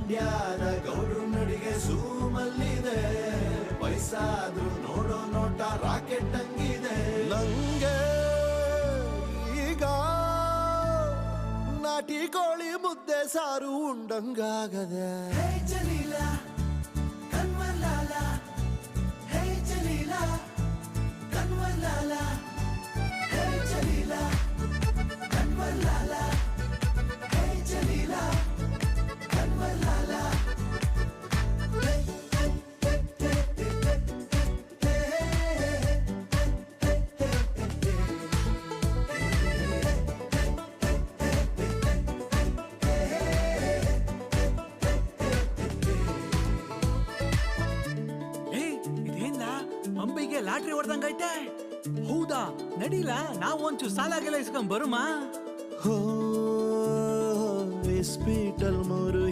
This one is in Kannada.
ಮಂಡ್ಯದ ಗೌಡ್ರು ನಡಿಗೆ ಸೂಮಲ್ಲಿದೆ, ವಯಸ್ಸಾದ್ರೂ ನೋಡೋ ನೋಟ ರಾಕೆಟ್ ಹಂಗಿದೆ. ನಂಗೆ ಈಗ ನಾಟಿ ಕೋಳಿ ಮುದ್ದೆ ಸಾರು ಉಂಡಂಗಾಗದೆ. ಅಂಬಿಗೆ ಲಾಟ್ರಿ ಹೊಡೆದಂಗೈತೆ. ಹೌದಾ, ನಡೀಲ ನಾವು ಒಂಚೂರು ಸಾಲಾಗೆಲ್ಲ ಇಸ್ಕೊಂಡ್ ಬರುಮಾ. ಹೋ, ಇಸ್ಪೀಟಲ್ 3